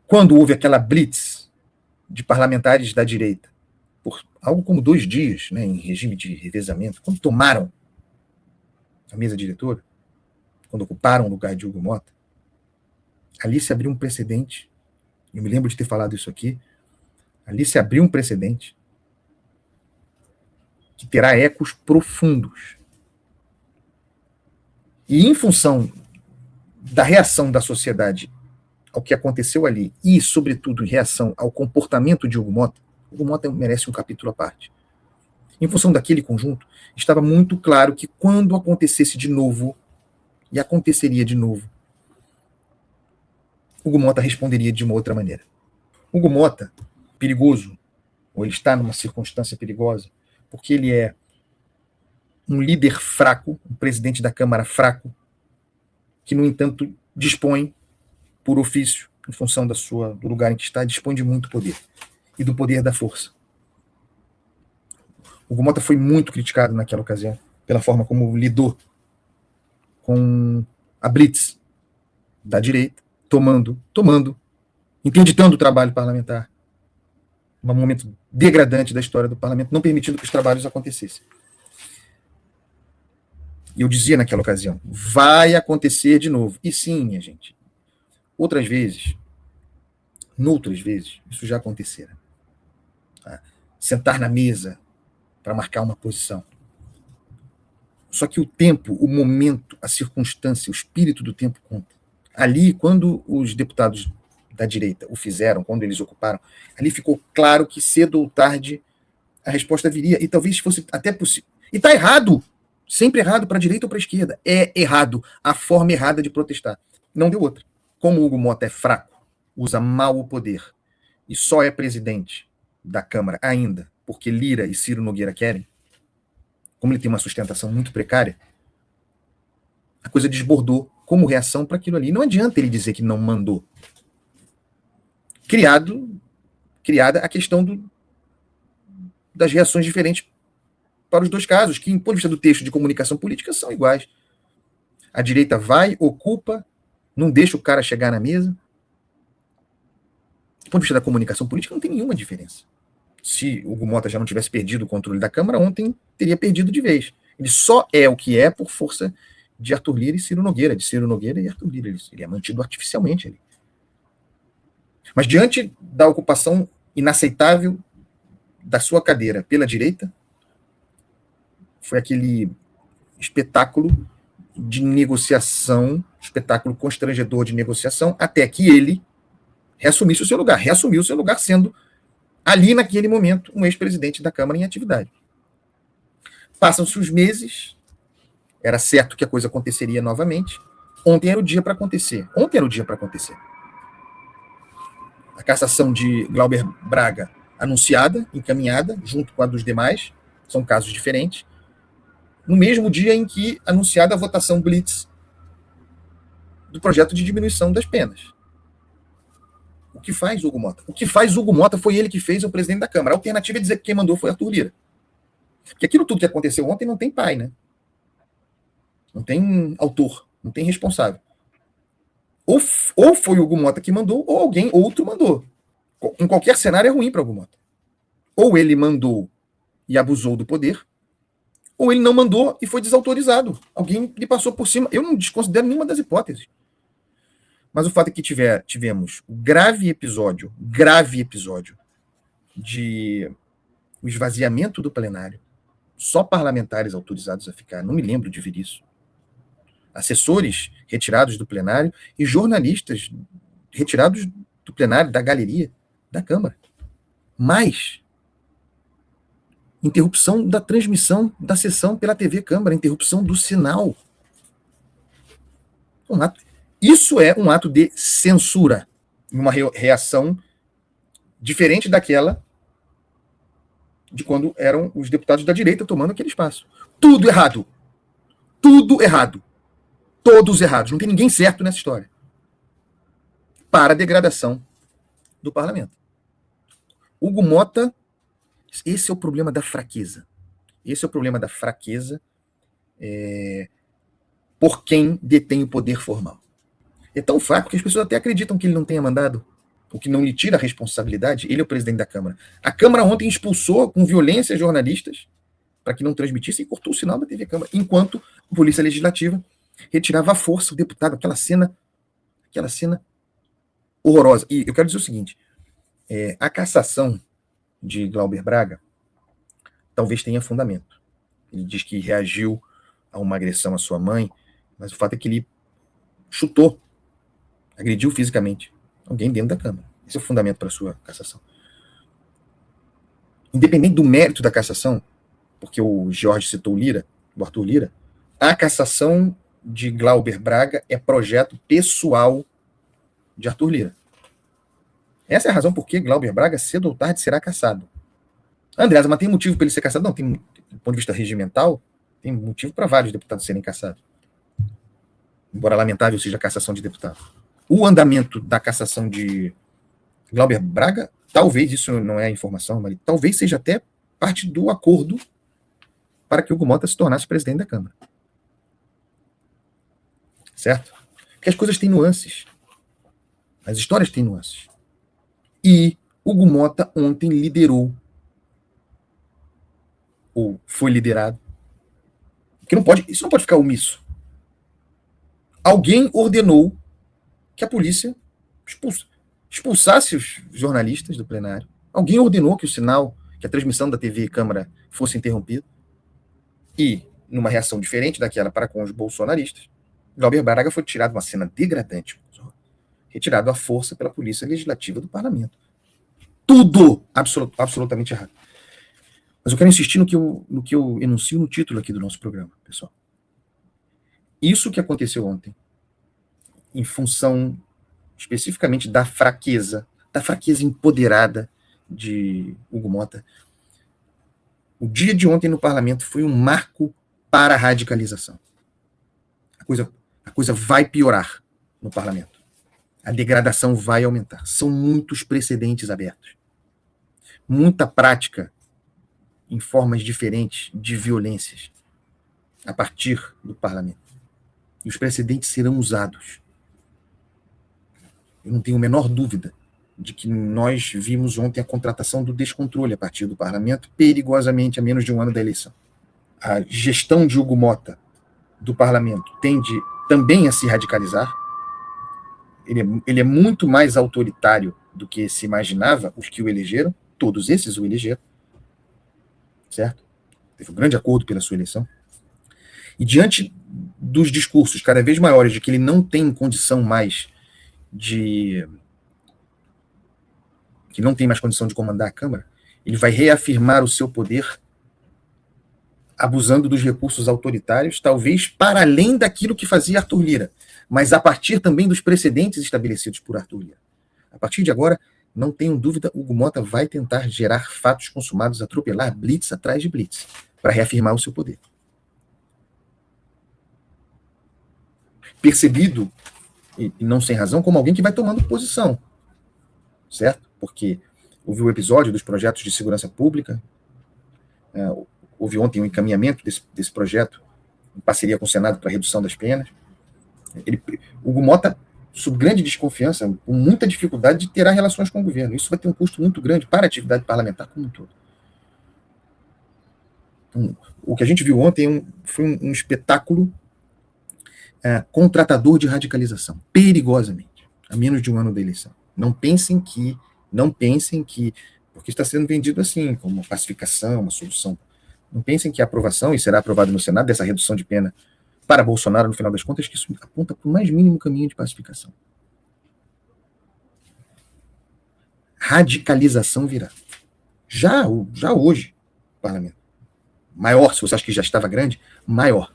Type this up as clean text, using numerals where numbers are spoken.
quando houve aquela blitz de parlamentares da direita, por algo como 2 dias, né, em regime de revezamento, quando tomaram a mesa diretora, quando ocuparam o lugar de Hugo Motta, ali se abriu um precedente. Eu me lembro de ter falado isso aqui. Ali se abriu um precedente que terá ecos profundos. E em função da reação da sociedade ao que aconteceu ali e, sobretudo, em reação ao comportamento de Hugo Motta merece um capítulo à parte. Em função daquele conjunto, estava muito claro que quando acontecesse de novo, e aconteceria de novo, Hugo Motta responderia de uma outra maneira. Hugo Motta, perigoso, ou ele está numa circunstância perigosa, porque ele é um líder fraco, um presidente da Câmara fraco, que, no entanto, dispõe, por ofício, em função do lugar em que está, dispõe de muito poder, e do poder da força. Hugo Motta foi muito criticado naquela ocasião, pela forma como lidou com a blitz da direita, tomando, interditando o trabalho parlamentar, um momento degradante da história do parlamento, não permitindo que os trabalhos acontecessem. E eu dizia naquela ocasião, vai acontecer de novo. E sim, minha gente, noutras vezes, isso já acontecera. Tá? Sentar na mesa para marcar uma posição. Só que o tempo, o momento, a circunstância, o espírito do tempo conta. Ali, quando os deputados da direita o fizeram, quando eles ocuparam, ali ficou claro que cedo ou tarde a resposta viria, e talvez fosse até possível. E está errado, sempre errado para a direita ou para a esquerda. É errado, a forma errada de protestar. Não deu outra. Como o Hugo Motta é fraco, usa mal o poder, e só é presidente da Câmara ainda, porque Lira e Ciro Nogueira querem, como ele tem uma sustentação muito precária, a coisa desbordou como reação para aquilo ali. Não adianta ele dizer que não mandou. Criada a questão das reações diferentes para os dois casos, que, em ponto de vista do texto de comunicação política, são iguais. A direita vai, ocupa, não deixa o cara chegar na mesa. Do ponto de vista da comunicação política, não tem nenhuma diferença. Se o Hugo Motta já não tivesse perdido o controle da Câmara, ontem teria perdido de vez. Ele só é o que é por força de Arthur Lira e Ciro Nogueira, de Ciro Nogueira e Arthur Lira. Ele é mantido artificialmente ali. Mas diante da ocupação inaceitável da sua cadeira pela direita, foi aquele espetáculo de negociação, espetáculo constrangedor de negociação, até que ele reassumiu o seu lugar sendo, ali naquele momento, um ex-presidente da Câmara em atividade. Passam-se os meses, era certo que a coisa aconteceria novamente, ontem era o dia para acontecer. A cassação de Glauber Braga anunciada, encaminhada, junto com a dos demais, são casos diferentes, no mesmo dia em que anunciada a votação blitz do projeto de diminuição das penas. O que faz Hugo Motta? O que faz Hugo Motta foi ele que fez o presidente da Câmara. A alternativa é dizer que quem mandou foi Arthur Lira. Porque aquilo tudo que aconteceu ontem não tem pai, né? Não tem autor, não tem responsável. Ou foi o Hugo Motta que mandou, ou alguém outro mandou. Em qualquer cenário é ruim para o Hugo Motta. Ou ele mandou e abusou do poder, ou ele não mandou e foi desautorizado. Alguém lhe passou por cima. Eu não desconsidero nenhuma das hipóteses. Mas o fato é que tivemos o grave episódio de o esvaziamento do plenário. Só parlamentares autorizados a ficar. Não me lembro de ver isso. Assessores retirados do plenário e jornalistas retirados do plenário, da galeria, da Câmara. Mais interrupção da transmissão da sessão pela TV Câmara, interrupção do sinal. Isso é um ato de censura, uma reação diferente daquela de quando eram os deputados da direita tomando aquele espaço. Tudo errado. Tudo errado. Todos errados. Não tem ninguém certo nessa história. Para a degradação do parlamento. Hugo Motta, esse é o problema da fraqueza. Esse é o problema da fraqueza por quem detém o poder formal. É tão fraco que as pessoas até acreditam que ele não tenha mandado. o que não lhe tira a responsabilidade. Ele é o presidente da Câmara. A Câmara ontem expulsou com violência jornalistas para que não transmitissem e cortou o sinal da TV Câmara, enquanto a Polícia Legislativa retirava à força o deputado. Aquela cena horrorosa. E eu quero dizer o seguinte, a cassação de Glauber Braga talvez tenha fundamento. Ele diz que reagiu a uma agressão à sua mãe, mas o fato é que ele chutou, agrediu fisicamente alguém dentro da Câmara. Esse é o fundamento para a sua cassação. Independente do mérito da cassação, porque o Jorge citou o Arthur Lira, a cassação de Glauber Braga é projeto pessoal de Arthur Lira. Essa é a razão por que Glauber Braga, cedo ou tarde, será cassado. Andreas, mas tem motivo para ele ser cassado? Não, tem, do ponto de vista regimental, tem motivo para vários deputados serem cassados. Embora lamentável seja a cassação de deputado. O andamento da cassação de Glauber Braga, talvez, isso não é informação, mas talvez seja até parte do acordo para que Hugo Mota se tornasse presidente da Câmara. Certo? Porque as coisas têm nuances. As histórias têm nuances. E Hugo Mota ontem liderou, ou foi liderado, porque isso não pode ficar omisso. Alguém ordenou que a polícia expulsasse os jornalistas do plenário. Alguém ordenou que o sinal, que a transmissão da TV Câmara fosse interrompida. E, numa reação diferente daquela para com os bolsonaristas, Glauber Braga foi tirado de uma cena degradante, retirado à força pela Polícia Legislativa do Parlamento. Tudo absolutamente errado. Mas eu quero insistir no que eu enuncio no título aqui do nosso programa, pessoal. Isso que aconteceu ontem, em função especificamente da fraqueza empoderada de Hugo Mota, o dia de ontem no parlamento foi um marco para a radicalização. A coisa vai piorar no parlamento. A degradação vai aumentar. São muitos precedentes abertos. Muita prática em formas diferentes de violências a partir do parlamento. E os precedentes serão usados. Eu não tenho a menor dúvida de que nós vimos ontem a contratação do descontrole a partir do parlamento, perigosamente a menos de um ano da eleição. A gestão de Hugo Mota do parlamento tende também a se radicalizar. Ele é muito mais autoritário do que se imaginava os que o elegeram, todos esses o elegeram, certo? Teve um grande acordo pela sua eleição. E diante dos discursos cada vez maiores de que ele não tem condição mais de comandar a Câmara, ele vai reafirmar o seu poder abusando dos recursos autoritários, talvez para além daquilo que fazia Arthur Lira, mas a partir também dos precedentes estabelecidos por Arthur Lira. A partir de agora, não tenho dúvida, Hugo Mota vai tentar gerar fatos consumados, atropelar blitz atrás de blitz, para reafirmar o seu poder. Percebido, e não sem razão, como alguém que vai tomando posição, certo? Porque houve o episódio dos projetos de segurança pública, houve ontem um encaminhamento desse projeto em parceria com o Senado para redução das penas. Hugo Mota, sob grande desconfiança, com muita dificuldade de ter relações com o governo. Isso vai ter um custo muito grande para a atividade parlamentar como um todo. Então, o que a gente viu ontem foi um espetáculo contratador de radicalização, perigosamente, a menos de um ano da eleição. Não pensem que, porque está sendo vendido assim, como uma pacificação, uma solução. Não pensem que a aprovação, e será aprovado no Senado, dessa redução de pena para Bolsonaro, no final das contas, que isso aponta para o mais mínimo caminho de pacificação. Radicalização virá. Já hoje, parlamento. Maior, se você acha que já estava grande, maior.